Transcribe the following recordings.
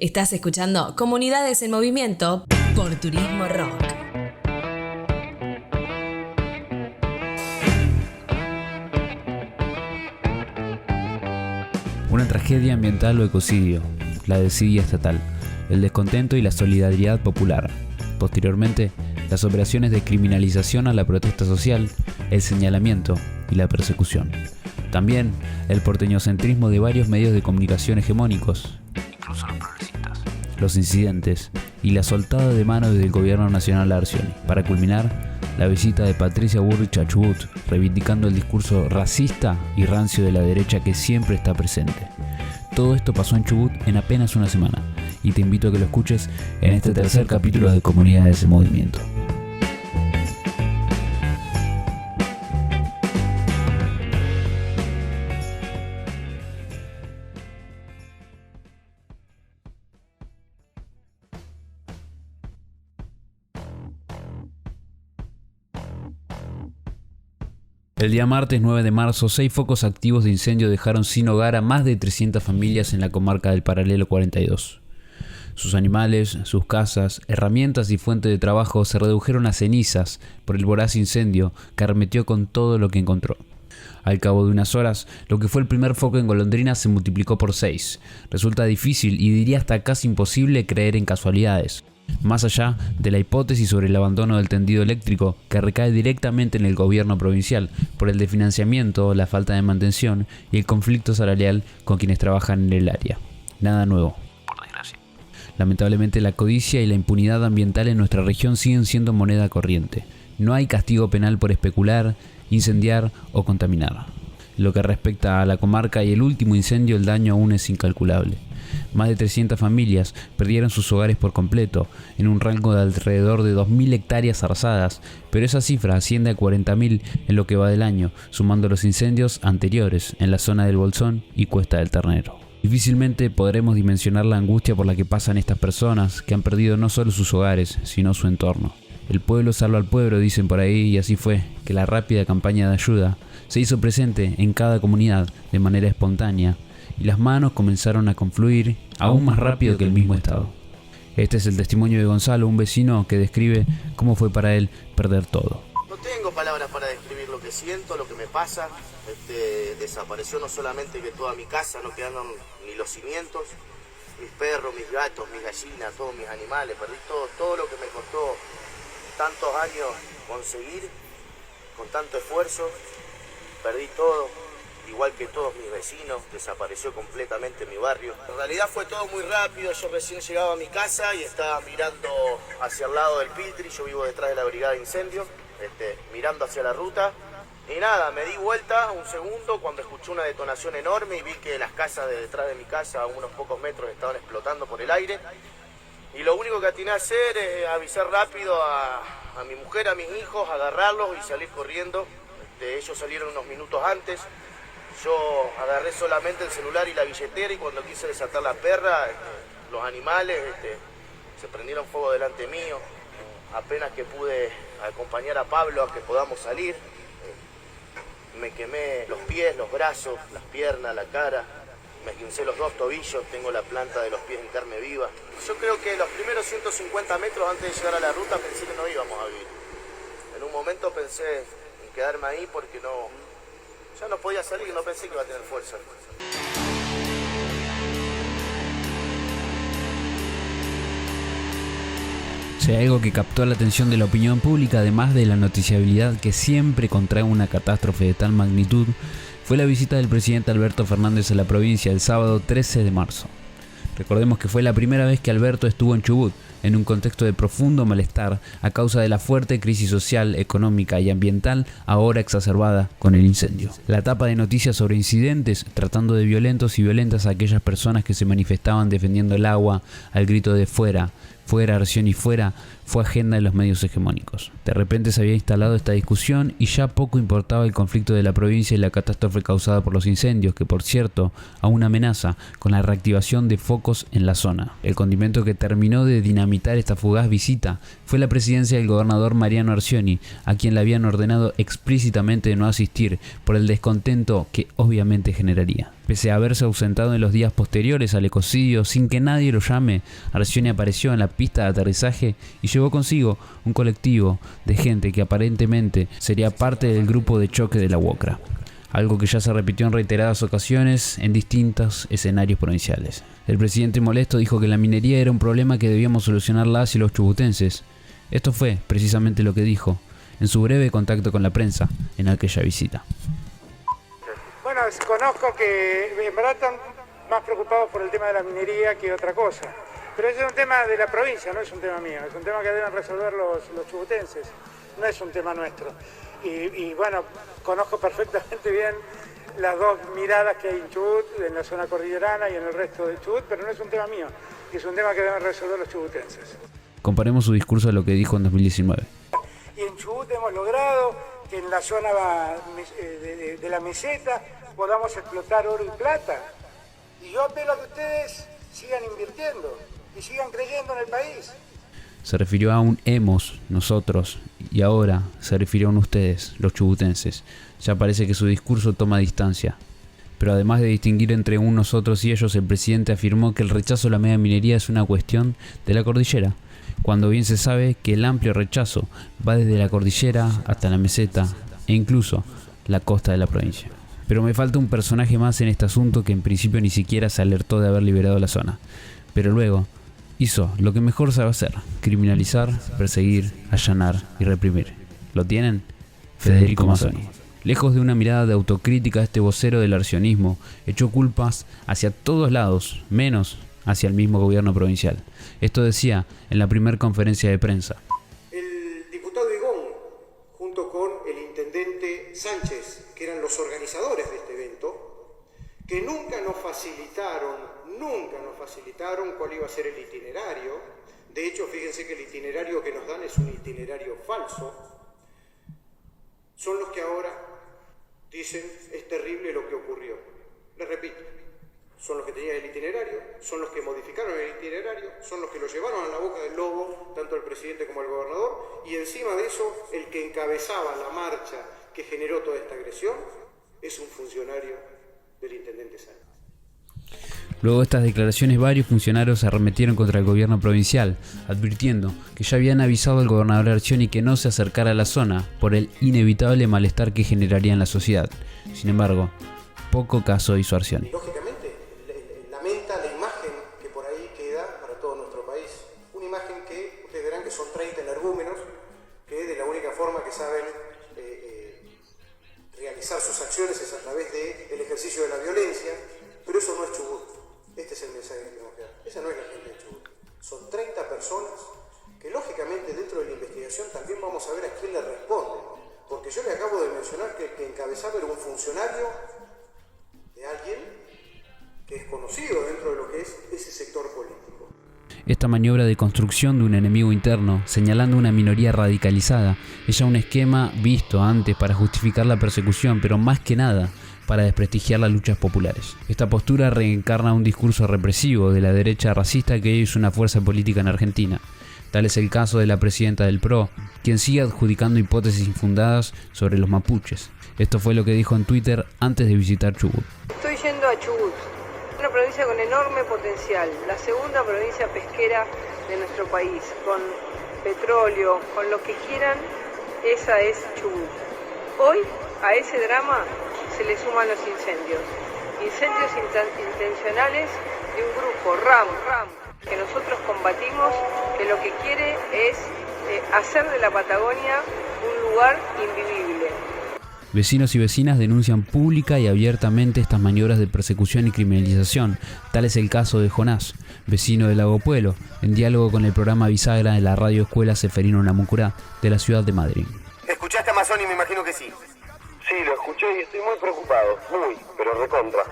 Estás escuchando Comunidades en Movimiento por Turismo Rock. Una tragedia ambiental o ecocidio, la desidia estatal, el descontento y la solidaridad popular. Posteriormente, las operaciones de criminalización a la protesta social, el señalamiento y la persecución. También el porteñocentrismo de varios medios de comunicación hegemónicos, incluso los progresistas, los incidentes y la soltada de mano del gobierno nacional a Arcioni. Para culminar, la visita de Patricia Bullrich a Chubut, reivindicando el discurso racista y rancio de la derecha que siempre está presente. Todo esto pasó en Chubut en apenas una semana, y te invito a que lo escuches en este tercer capítulo de Comunidades en Movimiento. El día martes 9 de marzo, 6 focos activos de incendio dejaron sin hogar a más de 300 familias en la comarca del Paralelo 42. Sus animales, sus casas, herramientas y fuente de trabajo se redujeron a cenizas por el voraz incendio que arremetió con todo lo que encontró. Al cabo de unas horas, lo que fue el primer foco en Golondrina se multiplicó por 6. Resulta difícil y diría hasta casi imposible creer en casualidades. Más allá de la hipótesis sobre el abandono del tendido eléctrico que recae directamente en el gobierno provincial por el desfinanciamiento, la falta de mantención y el conflicto salarial con quienes trabajan en el área. Nada nuevo, por desgracia. Lamentablemente la codicia y la impunidad ambiental en nuestra región siguen siendo moneda corriente. No hay castigo penal por especular, incendiar o contaminar. Lo que respecta a la comarca y el último incendio, el daño aún es incalculable. Más de 300 familias perdieron sus hogares por completo, en un rango de alrededor de 2.000 hectáreas arrasadas, pero esa cifra asciende a 40.000 en lo que va del año, sumando los incendios anteriores en la zona del Bolsón y Cuesta del Ternero. Difícilmente podremos dimensionar la angustia por la que pasan estas personas que han perdido no solo sus hogares, sino su entorno. El pueblo salva al pueblo, dicen por ahí, y así fue que la rápida campaña de ayuda se hizo presente en cada comunidad de manera espontánea, y las manos comenzaron a confluir aún más rápido que el mismo Estado. Este es el testimonio de Gonzalo, un vecino que describe cómo fue para él perder todo. No tengo palabras para describir lo que siento, lo que me pasa. Desapareció no solamente que toda mi casa, no quedaron ni los cimientos, mis perros, mis gatos, mis gallinas, todos mis animales, perdí todo lo que me costó tantos años conseguir, con tanto esfuerzo, perdí todo. Igual que todos mis vecinos, desapareció completamente mi barrio. En realidad fue todo muy rápido, yo recién llegaba a mi casa y estaba mirando hacia el lado del Piltri, yo vivo detrás de la brigada de incendios, mirando hacia la ruta. Y nada, me di vuelta un segundo cuando escuché una detonación enorme y vi que las casas de detrás de mi casa, a unos pocos metros, estaban explotando por el aire. Y lo único que atiné a hacer es avisar rápido a mi mujer, a mis hijos, agarrarlos y salir corriendo. Ellos salieron unos minutos antes. Yo agarré solamente el celular y la billetera y cuando quise desatar la perra, los animales se prendieron fuego delante mío. Apenas que pude acompañar a Pablo a que podamos salir, me quemé los pies, los brazos, las piernas, la cara, me esguincé los 2 tobillos, tengo la planta de los pies en carne viva. Yo creo que los primeros 150 metros antes de llegar a la ruta pensé que no íbamos a vivir. En un momento pensé en quedarme ahí porque ya no podía salir y no pensé que iba a tener fuerza. Si hay algo que captó la atención de la opinión pública, además de la noticiabilidad que siempre contrae una catástrofe de tal magnitud, fue la visita del presidente Alberto Fernández a la provincia el sábado 13 de marzo. Recordemos que fue la primera vez que Alberto estuvo en Chubut, en un contexto de profundo malestar a causa de la fuerte crisis social, económica y ambiental ahora exacerbada con el incendio. La tapa de noticias sobre incidentes tratando de violentos y violentas a aquellas personas que se manifestaban defendiendo el agua al grito de fuera, Arcioni fuera, fue agenda de los medios hegemónicos. De repente se había instalado esta discusión y ya poco importaba el conflicto de la provincia y la catástrofe causada por los incendios, que por cierto aún amenaza con la reactivación de focos en la zona. El condimento que terminó de dinamitar esta fugaz visita fue la presidencia del gobernador Mariano Arcioni, a quien le habían ordenado explícitamente no asistir por el descontento que obviamente generaría. Pese a haberse ausentado en los días posteriores al ecocidio sin que nadie lo llame, Arcioni apareció en la pista de aterrizaje y llevó consigo un colectivo de gente que aparentemente sería parte del grupo de choque de la UOCRA, algo que ya se repitió en reiteradas ocasiones en distintos escenarios provinciales. El presidente molesto dijo que la minería era un problema que debíamos solucionar las y los chubutenses. Esto fue precisamente lo que dijo en su breve contacto con la prensa en aquella visita. Bueno, conozco que en verdad están más preocupados por el tema de la minería que otra cosa. Pero ese es un tema de la provincia, no es un tema mío. Es un tema que deben resolver los chubutenses, no es un tema nuestro. Y bueno, conozco perfectamente bien las dos miradas que hay en Chubut, en la zona cordillerana y en el resto de Chubut, pero no es un tema mío, es un tema que deben resolver los chubutenses. Comparemos su discurso a lo que dijo en 2019. Y en Chubut hemos logrado que en la zona de la meseta podamos explotar oro y plata. Y yo apelo a que ustedes sigan invirtiendo y sigan creyendo en el país. Se refirió a un hemos, nosotros, y ahora se refirió a un ustedes, los chubutenses. Ya parece que su discurso toma distancia. Pero además de distinguir entre un nosotros y ellos, el presidente afirmó que el rechazo a la mega minería es una cuestión de la cordillera, cuando bien se sabe que el amplio rechazo va desde la cordillera hasta la meseta e incluso la costa de la provincia. Pero me falta un personaje más en este asunto que en principio ni siquiera se alertó de haber liberado la zona. Pero luego hizo lo que mejor sabe hacer: criminalizar, perseguir, allanar y reprimir. ¿Lo tienen? Federico Mazzoni. Lejos de una mirada de autocrítica, este vocero del arcionismo echó culpas hacia todos lados, menos hacia el mismo gobierno provincial. Esto decía en la primera conferencia de prensa. El diputado Higón, junto con el intendente Sánchez, que eran los organizadores de este evento, que nunca nos facilitaron cuál iba a ser el itinerario. De hecho, fíjense que el itinerario que nos dan es un itinerario falso. Son los que ahora dicen es terrible lo que ocurrió. Les repito, son los que tenían el itinerario, son los que modificaron el itinerario, son los que lo llevaron a la boca del lobo, tanto el presidente como el gobernador, y encima de eso, el que encabezaba la marcha que generó toda esta agresión es un funcionario del intendente Sánchez. Luego de estas declaraciones, varios funcionarios se arremetieron contra el gobierno provincial, advirtiendo que ya habían avisado al gobernador Arcioni que no se acercara a la zona por el inevitable malestar que generaría en la sociedad. Sin embargo, poco caso hizo Arcioni. Lógicamente, lamenta la imagen que por ahí queda para todo nuestro país. Una imagen que ustedes verán que son 30 energúmenos que de la única forma que saben realizar sus acciones es a través del ejercicio de la violencia, pero eso no es Chubut. Este es el mensaje que tenemos que dar. Esa no es la gente de Chubut. Son 30 personas que lógicamente dentro de la investigación también vamos a ver a quién le responde. Porque yo le acabo de mencionar que el que encabezaba era un funcionario de alguien que es conocido dentro de lo que es ese sector político. Esta maniobra de construcción de un enemigo interno, señalando una minoría radicalizada, es ya un esquema visto antes para justificar la persecución, pero más que nada para desprestigiar las luchas populares. Esta postura reencarna un discurso represivo de la derecha racista que hoy es una fuerza política en Argentina. Tal es el caso de la presidenta del PRO, quien sigue adjudicando hipótesis infundadas sobre los mapuches. Esto fue lo que dijo en Twitter antes de visitar Chubut. Estoy yendo a Chubut, una provincia con enorme potencial, la segunda provincia pesquera de nuestro país, con petróleo, con lo que quieran, esa es Chubut. Hoy a ese drama se le suman los incendios intencionales de un grupo, RAM, que nosotros combatimos, que lo que quiere es hacer de la Patagonia un lugar invivible. Vecinos y vecinas denuncian pública y abiertamente estas maniobras de persecución y criminalización. Tal es el caso de Jonás, vecino de Lago Puelo, en diálogo con el programa Bisagra de la radio escuela Seferino Namucurá de la ciudad de Madrid. ¿Escuchaste a Mazzoni? Me imagino que sí. Sí, lo escuché y estoy muy preocupado, pero recontra,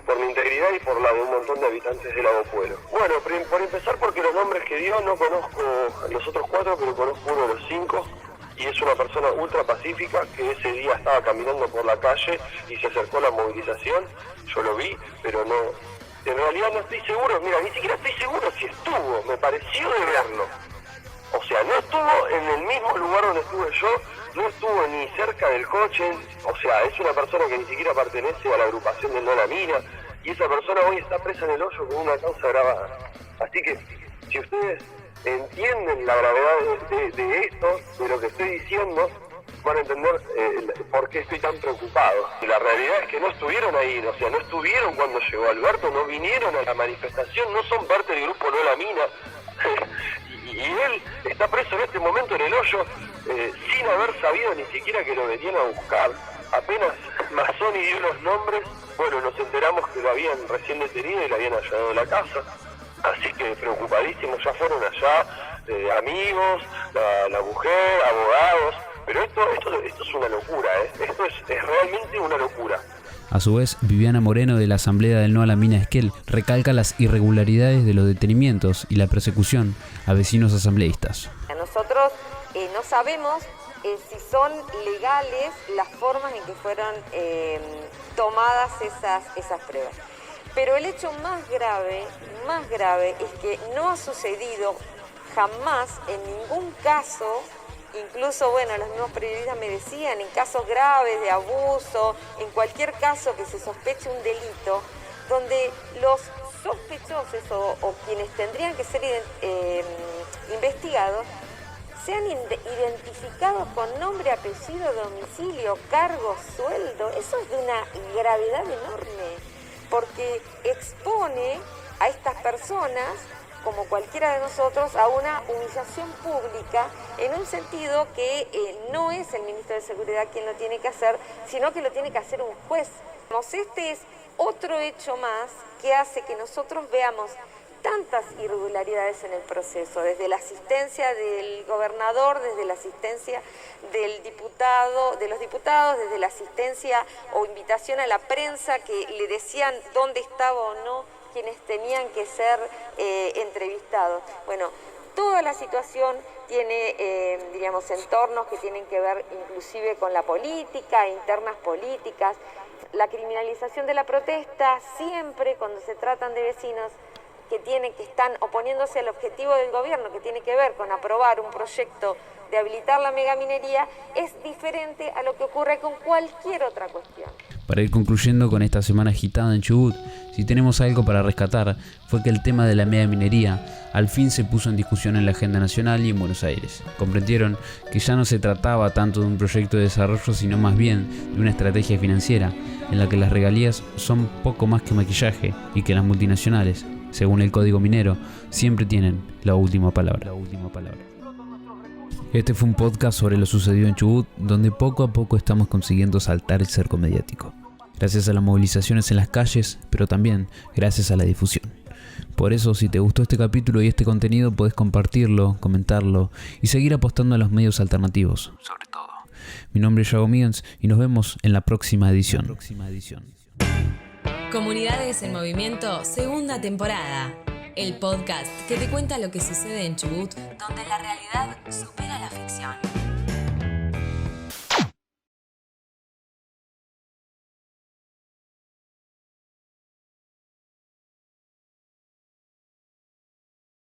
por mi integridad y por la de un montón de habitantes de Lago Puelo. Bueno, por empezar porque los nombres que dio no conozco a los otros 4, pero conozco uno de los 5, y es una persona ultra pacífica que ese día estaba caminando por la calle y se acercó a la movilización. Yo lo vi, pero no, en realidad no estoy seguro, mira, ni siquiera estoy seguro si estuvo, me pareció de verlo. O sea, no estuvo en el mismo lugar donde estuve yo, no estuvo ni cerca del coche, o sea, es una persona que ni siquiera pertenece a la agrupación de No La Mira, y esa persona hoy está presa en el hoyo con una causa grabada. Así que, si ustedes entienden la gravedad de esto, de lo que estoy diciendo, van a entender por qué estoy tan preocupado. Y la realidad es que no estuvieron ahí, o sea, no estuvieron cuando llegó Alberto, no vinieron a la manifestación, no son parte del grupo No La Mina. y él está preso en este momento en el hoyo sin haber sabido ni siquiera que lo venían a buscar. Apenas Mazzoni dio los nombres, bueno, nos enteramos que lo habían recién detenido y le habían allanado la casa. Así que preocupadísimos, ya fueron allá amigos, la mujer, abogados. Pero esto es una locura, esto es realmente una locura. A su vez, Viviana Moreno de la Asamblea del No a la Mina Esquel recalca las irregularidades de los detenimientos y la persecución a vecinos asambleístas. Nosotros no sabemos si son legales las formas en que fueron tomadas esas pruebas. Pero el hecho más grave es que no ha sucedido jamás en ningún caso. Incluso, bueno, los mismos periodistas me decían, en casos graves de abuso, en cualquier caso que se sospeche un delito, donde los sospechosos o quienes tendrían que ser investigados sean identificados con nombre, apellido, domicilio, cargo, sueldo. Eso es de una gravedad enorme, porque expone a estas personas, como cualquiera de nosotros, a una humillación pública en un sentido que no es el ministro de Seguridad quien lo tiene que hacer, sino que lo tiene que hacer un juez. Este es otro hecho más que hace que nosotros veamos tantas irregularidades en el proceso, desde la asistencia del gobernador, desde la asistencia del diputado, de los diputados, desde la asistencia o invitación a la prensa que le decían dónde estaba o no quienes tenían que ser entrevistados. Bueno, toda la situación tiene, entornos que tienen que ver inclusive con la política, internas políticas, la criminalización de la protesta, siempre cuando se tratan de vecinos que están oponiéndose al objetivo del gobierno, que tiene que ver con aprobar un proyecto de habilitar la megaminería, es diferente a lo que ocurre con cualquier otra cuestión. Para ir concluyendo con esta semana agitada en Chubut, si tenemos algo para rescatar, fue que el tema de la megaminería al fin se puso en discusión en la agenda nacional y en Buenos Aires. Comprendieron que ya no se trataba tanto de un proyecto de desarrollo, sino más bien de una estrategia financiera, en la que las regalías son poco más que maquillaje y que las multinacionales, según el Código Minero, siempre tienen la última palabra. Este fue un podcast sobre lo sucedido en Chubut, donde poco a poco estamos consiguiendo saltar el cerco mediático. Gracias a las movilizaciones en las calles, pero también gracias a la difusión. Por eso, si te gustó este capítulo y este contenido, podés compartirlo, comentarlo y seguir apostando a los medios alternativos, sobre todo. Mi nombre es Yago Miguens y nos vemos en la próxima edición. Comunidades en Movimiento, segunda temporada. El podcast que te cuenta lo que sucede en Chubut, donde la realidad supera la ficción.